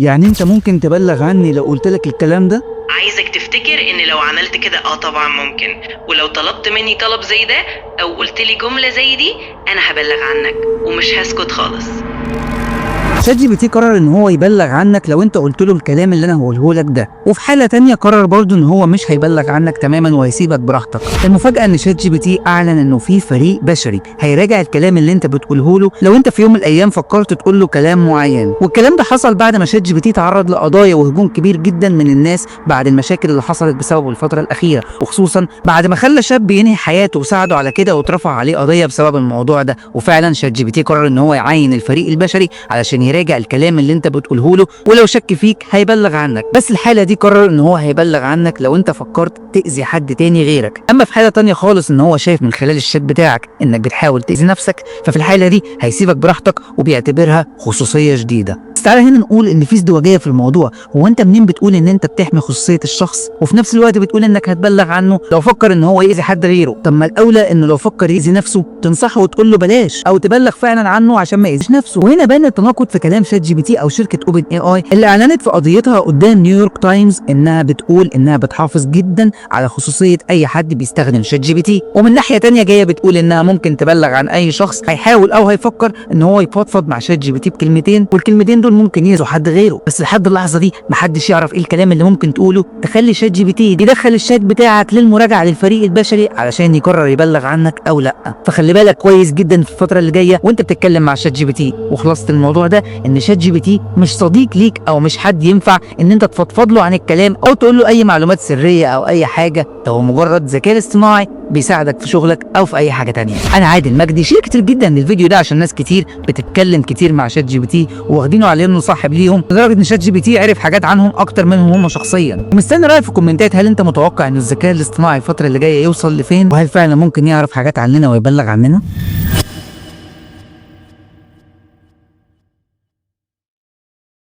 يعني انت ممكن تبلغ عني لو قلت لك الكلام ده؟ عايزك تفتكر ان لو عملت كده طبعا ممكن، ولو طلبت مني طلب زي ده او قلت لي جملة زي دي انا هبلغ عنك ومش هسكت خالص. شات جي بي تي قرر ان هو يبلغ عنك لو انت قلت له الكلام اللي انا هقوله لك ده، وفي حاله تانية قرر برضه ان هو مش هيبلغ عنك تماما وهيسيبك براحتك. المفاجاه ان شات جي بي تي اعلن انه في فريق بشري هيراجع الكلام اللي انت بتقوله له لو انت في يوم من الايام فكرت تقول له كلام معين. والكلام ده حصل بعد ما شات جي بي تي تعرض لقضايا وهجوم كبير جدا من الناس بعد المشاكل اللي حصلت بسببه الفتره الاخيره، وخصوصا بعد ما خلى شاب ينهي حياته وساعده على كده واترفع عليه قضيه بسبب الموضوع ده. وفعلا شات جي بي تي قرر ان هو يعين الفريق البشري علشان يراجع الكلام اللي انت بتقوله له، ولو شك فيك هيبلغ عنك. بس الحاله دي قرر ان هو هيبلغ عنك لو انت فكرت تاذي حد تاني غيرك. اما في حاله تانية خالص ان هو شايف من خلال الشات بتاعك انك بتحاول تاذي نفسك، ففي الحاله دي هيسيبك براحتك وبيعتبرها خصوصيه جديده. بس تعالى هنا نقول ان في ازدواجيه في الموضوع. هو انت منين بتقول ان انت بتحمي خصوصيه الشخص وفي نفس الوقت بتقول انك هتبلغ عنه لو فكر ان هو يأذي حد غيره؟ طب ما الاولى انه لو فكر يأذي نفسه تنصحه وتقول له بلاش، او تبلغ فعلا عنه عشان ما يأذيش نفسه. وهنا بان التناقض في كلام شات جي بي تي او شركه اوبن اي اي اللي اعلنت في قضيتها قدام نيويورك تايمز انها بتقول انها بتحافظ جدا على خصوصيه اي حد بيستخدم شات جي بي تي، ومن ناحيه تانية جايه بتقول انها ممكن تبلغ عن اي شخص هيحاول او هيفكر ان هو يفضفض مع شات جي بي تي بكلمتين، والكلمتين دول ممكن يأذوا حد غيره. بس لحد اللحظه دي محدش يعرف ايه الكلام اللي ممكن تقوله تخلي شات جي بي تي يدخل الشات بتاعك للمراجعه للفريق البشري علشان يقرر يبلغ عنك او لا. فخلي بالك كويس جدا في الفتره اللي جايه وانت بتتكلم مع شات جي بي تي. وخلاصه الموضوع ده ان شات جي بي تي مش صديق ليك او مش حد ينفع ان انت تفضفض له عن الكلام او تقول له اي معلومات سريه او اي حاجه. ده هو مجرد ذكاء اصطناعي بيساعدك في شغلك او في اي حاجه تانية. انا عادل مجدي، شير كتير جدا الفيديو ده عشان ناس كتير بتتكلم كتير مع شات جي بي تي واخدينه على انه صاحب ليهم، لدرجه ان شات جي بي تي عرف حاجات عنهم اكتر منهم هم شخصيا. ومستني رايك في الكومنتات، هل انت متوقع ان الذكاء الاصطناعي الفتره اللي جايه يوصل لفين؟ وهل فعلا ممكن يعرف حاجات عننا ويبلغ عننا؟